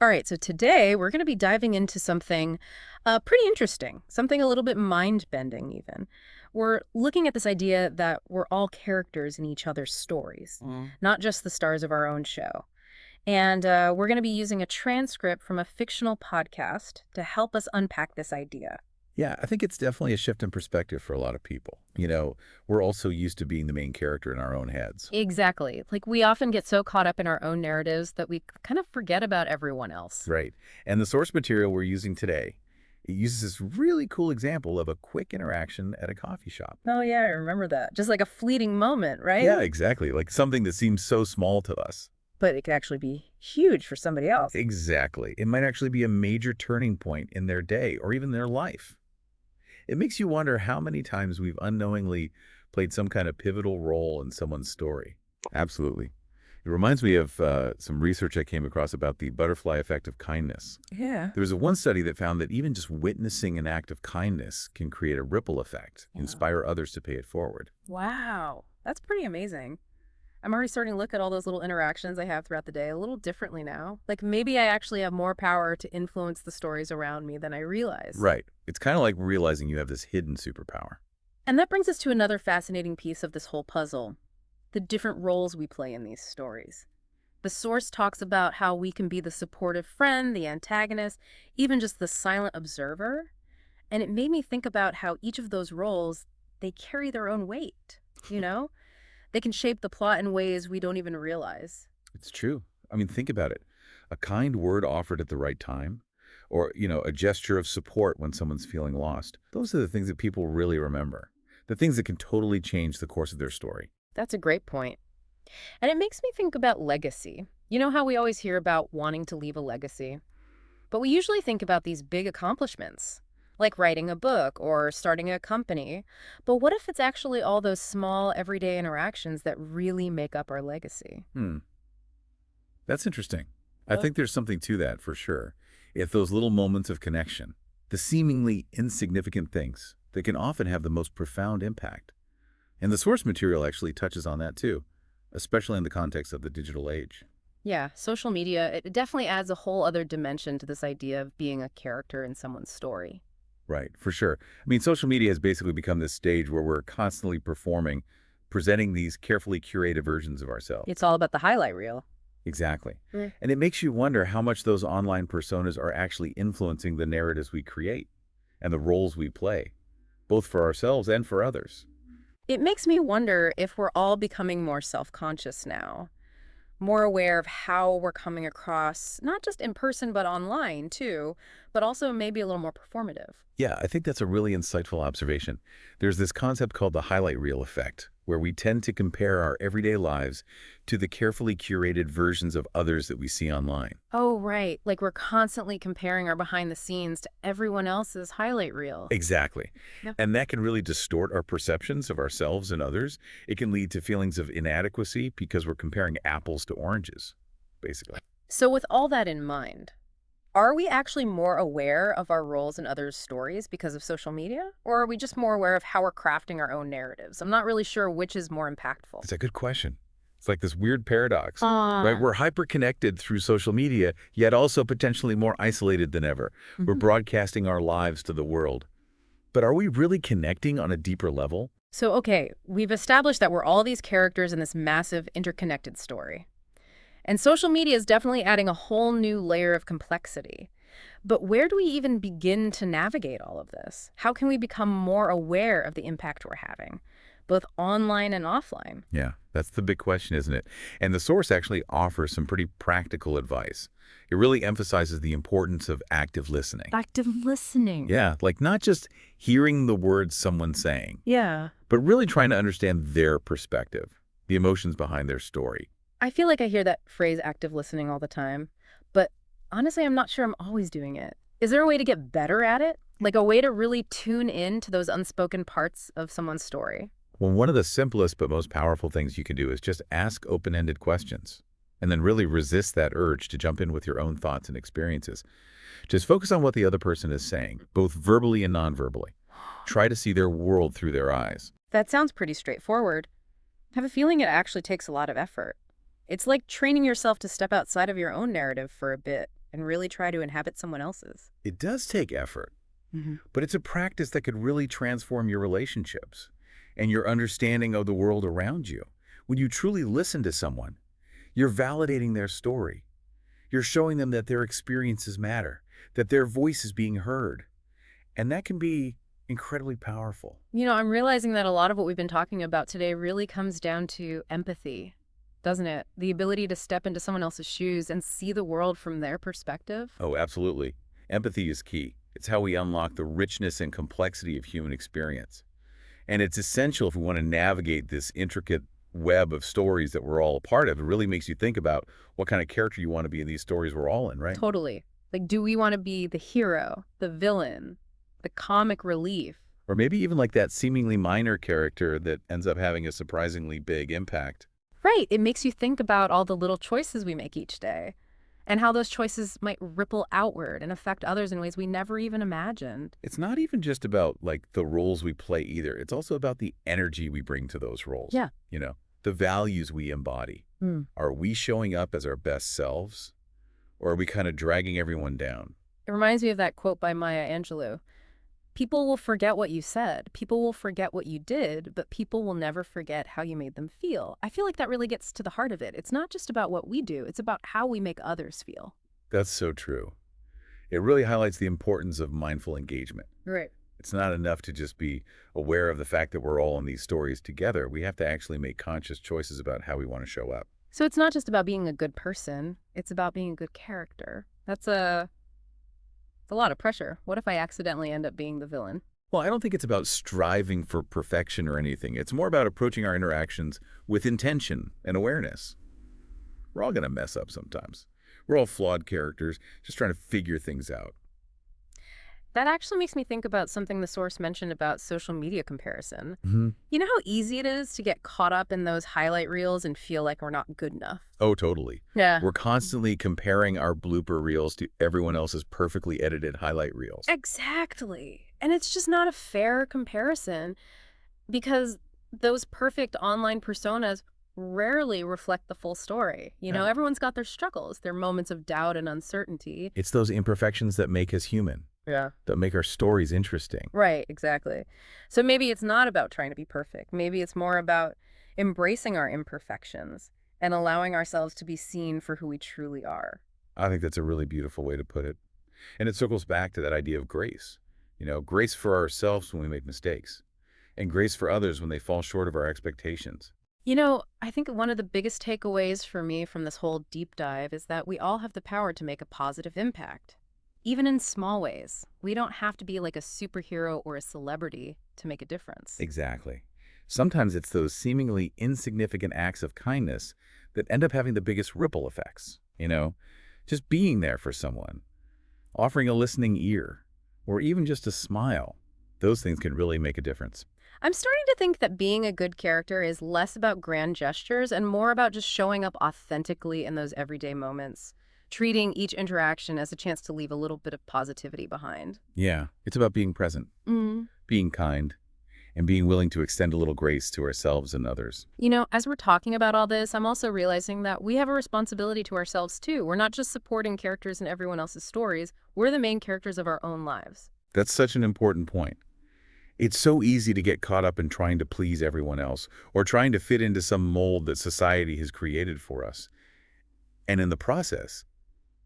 All right, so today we're going to be diving into something pretty interesting, something a little bit mind-bending even. We're looking at this idea that we're all characters in each other's stories, Mm. not just the stars of our own show. And we're going to be using a transcript from a fictional podcast to help us unpack this idea. Yeah, I think it's definitely a shift in perspective for a lot of people. We're also used to being the main character in our own heads. Exactly. Like we often get so caught up in our own narratives that we kind of forget about everyone else. Right. And the source material we're using today, it uses this really cool example of a quick interaction at a coffee shop. Oh, yeah, I remember that. Just like a fleeting moment, right? Yeah, exactly. Like something that seems so small to us. But it could actually be huge for somebody else. Exactly. It might actually be a major turning point in their day or even their life. It makes you wonder how many times we've unknowingly played some kind of pivotal role in someone's story. Absolutely. It reminds me of some research I came across about the butterfly effect of kindness. Yeah. There was one study that found that even just witnessing an act of kindness can create a ripple effect, Wow. inspire others to pay it forward. Wow. That's pretty amazing. I'm already starting to look at all those little interactions I have throughout the day a little differently now. Like maybe I actually have more power to influence the stories around me than I realize. Right. It's kind of like realizing you have this hidden superpower. And that brings us to another fascinating piece of this whole puzzle, the different roles we play in these stories. The source talks about how we can be the supportive friend, the antagonist, even just the silent observer. And it made me think about how each of those roles, they carry their own weight, you know? They can shape the plot in ways we don't even realize. It's true. I mean, think about it. A kind word offered at the right time, or, a gesture of support when someone's feeling lost. Those are the things that people really remember. The things that can totally change the course of their story. That's a great point. And it makes me think about legacy. You know how we always hear about wanting to leave a legacy? But we usually think about these big accomplishments, like writing a book or starting a company. But what if it's actually all those small, everyday interactions that really make up our legacy? Hmm. That's interesting. I Oh. think there's something to that for sure. If those little moments of connection, the seemingly insignificant things that can often have the most profound impact. And the source material actually touches on that too, especially in the context of the digital age. Yeah, social media, it definitely adds a whole other dimension to this idea of being a character in someone's story. Right, for sure. I mean, social media has basically become this stage where we're constantly performing, presenting these carefully curated versions of It's ourselves. all about the highlight reel. Exactly. Mm. And it makes you wonder how much those online personas are actually influencing the narratives we create and the roles we play, both for ourselves and for others. It makes me wonder if we're all becoming more self-conscious now, more aware of how we're coming across, not just in person, but online too, but also maybe a little more performative. Yeah, I think that's a really insightful observation. There's this concept called the highlight reel effect, where we tend to compare our everyday lives to the carefully curated versions of others that we see online. Oh, right. Like we're constantly comparing our behind the scenes to everyone else's highlight reel. Exactly. Yep. And that can really distort our perceptions of ourselves and others. It can lead to feelings of inadequacy because we're comparing apples to oranges, basically. So, with all that in mind, are we actually more aware of our roles in others' stories because of social media? Or are we just more aware of how we're crafting our own narratives? I'm not really sure which is more impactful. It's a good question. It's like this weird paradox, right? Ah. We're hyper-connected through social media, yet also potentially more isolated than ever. We're Mhm. broadcasting our lives to the world. But are we really connecting on a deeper level? So, okay, we've established that we're all these characters in this massive interconnected story. And social media is definitely adding a whole new layer of complexity. But where do we even begin to navigate all of this? How can we become more aware of the impact we're having, both online and offline? Yeah, that's the big question, isn't it? And the source actually offers some pretty practical advice. It really emphasizes the importance of active listening. Active listening. Yeah, like not just hearing the words someone's saying, Yeah. but really trying to understand their perspective, the emotions behind their story. I feel like I hear that phrase active listening all the time, but honestly, I'm not sure I'm always doing it. Is there a way to get better at it? Like a way to really tune in to those unspoken parts of someone's story? Well, one of the simplest but most powerful things you can do is just ask open-ended questions and then really resist that urge to jump in with your own thoughts and experiences. Just focus on what the other person is saying, both verbally and non-verbally. Try to see their world through their eyes. That sounds pretty straightforward. I have a feeling it actually takes a lot of effort. It's like training yourself to step outside of your own narrative for a bit. and really try to inhabit someone else's. It does take effort, Hmm. but it's a practice that could really transform your relationships and your understanding of the world around you. When you truly listen to someone, you're validating their story. You're showing them that their experiences matter, that their voice is being heard, and that can be incredibly powerful. I'm realizing that a lot of what we've been talking about today really comes down to empathy, doesn't it? The ability to step into someone else's shoes and see the world from their perspective. Oh, absolutely. Empathy is key. It's how we unlock the richness and complexity of human experience. And it's essential if we want to navigate this intricate web of stories that we're all a part of. It really makes you think about what kind of character you want to be in these stories we're all in, right? Totally. Like, do we want to be the hero, the villain, the comic relief? Or maybe even like that seemingly minor character that ends up having a surprisingly big impact. Right. It makes you think about all the little choices we make each day and how those choices might ripple outward and affect others in ways we never even imagined. It's not even just about like the roles we play either. It's also about the energy we bring to those roles. Yeah. You know, the values we embody. Hmm. Are we showing up as our best selves, or are we kind of dragging everyone down? It reminds me of that quote by Maya Angelou. People will forget what you said. People will forget what you did, but people will never forget how you made them feel. I feel like that really gets to the heart of it. It's not just about what we do, it's about how we make others feel. That's so true. It really highlights the importance of mindful engagement. Right. It's not enough to just be aware of the fact that we're all in these stories together. We have to actually make conscious choices about how we want to show up. So it's not just about being a good person, it's about being a good character. It's a lot of pressure. What if I accidentally end up being the villain? Well, I don't think it's about striving for perfection or anything. It's more about approaching our interactions with intention and awareness. We're all going to mess up sometimes. We're all flawed characters, just trying to figure things out. That actually makes me think about something the source mentioned about social media comparison. Hmm. You know how easy it is to get caught up in those highlight reels and feel like we're not good enough? Oh, totally. Yeah. We're constantly comparing our blooper reels to everyone else's perfectly edited highlight reels. Exactly. And it's just not a fair comparison because those perfect online personas rarely reflect the full story. Yeah. Everyone's got their struggles, their moments of doubt and uncertainty. It's those imperfections that make us human, Yeah. that make our stories interesting. Right, exactly. So maybe it's not about trying to be perfect. Maybe it's more about embracing our imperfections and allowing ourselves to be seen for who we truly are. I think that's a really beautiful way to put it. And it circles back to that idea of grace. Grace for ourselves when we make mistakes, and grace for others when they fall short of our expectations. I think one of the biggest takeaways for me from this whole deep dive is that we all have the power to make a positive impact, even in small ways. We don't have to be like a superhero or a celebrity to make a difference. Exactly. Sometimes it's those seemingly insignificant acts of kindness that end up having the biggest ripple effects. Just being there for someone, offering a listening ear, or even just a smile. Those things can really make a difference. I'm starting to think that being a good character is less about grand gestures and more about just showing up authentically in those everyday moments, treating each interaction as a chance to leave a little bit of positivity behind. Yeah, it's about being present, being kind, and being willing to extend a little grace to ourselves and others. As we're talking about all this, I'm also realizing that we have a responsibility to ourselves too. We're not just supporting characters in everyone else's stories, we're the main characters of our own lives. That's such an important point. It's so easy to get caught up in trying to please everyone else or trying to fit into some mold that society has created for us. And in the process,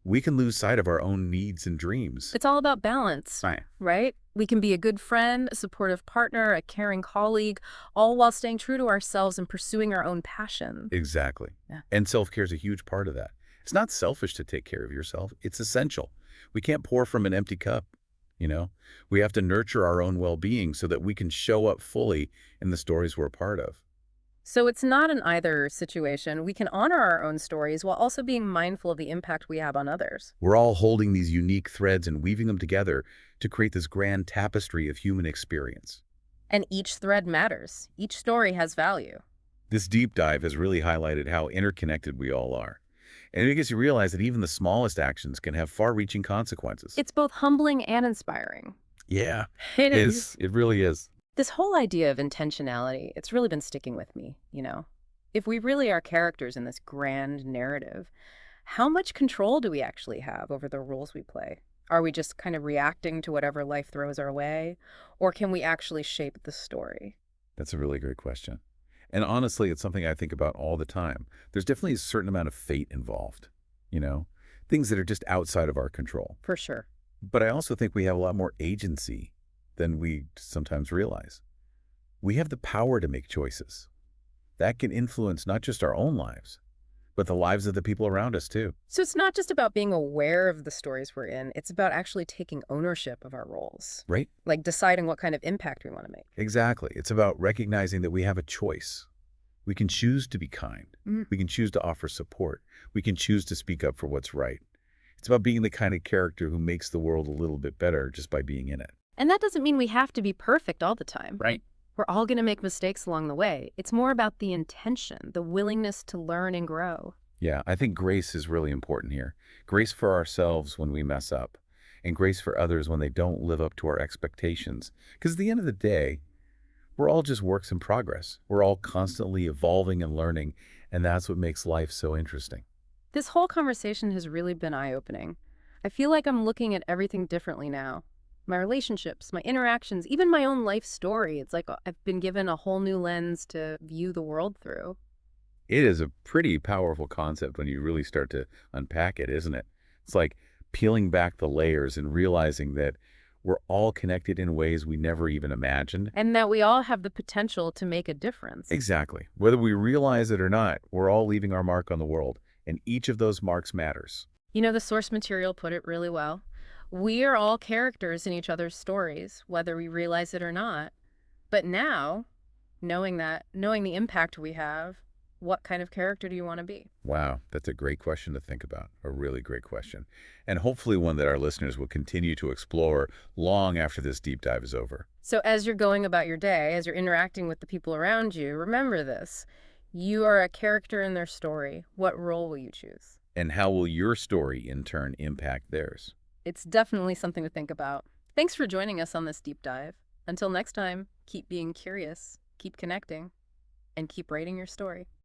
we can lose sight of our own needs and dreams. It's all about balance, Right. right? We can be a good friend, a supportive partner, a caring colleague, all while staying true to ourselves and pursuing our own passion. Exactly. Yeah. And self-care is a huge part of that. It's not selfish to take care of yourself. It's essential. We can't pour from an empty cup. We have to nurture our own well-being so that we can show up fully in the stories we're a part of. So it's not an either situation. We can honor our own stories while also being mindful of the impact we have on others. We're all holding these unique threads and weaving them together to create this grand tapestry of human experience. And each thread matters. Each story has value. This deep dive has really highlighted how interconnected we all are. And it makes you realize that even the smallest actions can have far-reaching consequences. It's both humbling and inspiring. Yeah, It is. it really is. This whole idea of intentionality, it's really been sticking with me. If we really are characters in this grand narrative, How much control do we actually have over the roles we play? Are we just kind of reacting to whatever life throws our way? Or can we actually shape the story? That's a really great question. And honestly, it's something I think about all the time. There's definitely a certain amount of fate involved, you know, things that are just outside of our control. For sure. But I also think we have a lot more agency than we sometimes realize. We have the power to make choices. That can influence not just our own lives, but the lives of the people around us too. So it's not just about being aware of the stories we're in, it's about actually taking ownership of our roles, Right? like deciding what kind of impact we want to make. Exactly. It's about recognizing that we have a choice. We can choose to be kind. Mm. We can choose to offer support. We can choose to speak up for what's right. It's about being the kind of character who makes the world a little bit better just by being in it. And that doesn't mean we have to be perfect all the time. Right. We're all going to make mistakes along the way. It's more about the intention, the willingness to learn and grow. Yeah, I think grace is really important here. Grace for ourselves when we mess up, and grace for others when they don't live up to our expectations. Because at the end of the day, we're all just works in progress. We're all constantly evolving and learning, and that's what makes life so interesting. This whole conversation has really been eye-opening. I feel like I'm looking at everything differently now. My relationships, my interactions, even my own life story. It's like I've been given a whole new lens to view the world through. It is a pretty powerful concept when you really start to unpack it, isn't it? It's like peeling back the layers and realizing that we're all connected in ways we never even imagined. And that we all have the potential to make a difference. Exactly. Whether we realize it or not, we're all leaving our mark on the world, and each of those marks matters. You know, the source material put it really well. We are all characters in each other's stories, whether we realize it or not. But now, knowing that, knowing the impact we have, what kind of character do you want to be? Wow, that's a great question to think about. A really great question. And hopefully one that our listeners will continue to explore long after this deep dive is over. So as you're going about your day, as you're interacting with the people around you, remember this. You are a character in their story. What role will you choose? And how will your story in turn impact theirs? It's definitely something to think about. Thanks for joining us on this deep dive. Until next time, keep being curious, keep connecting, and keep writing your story.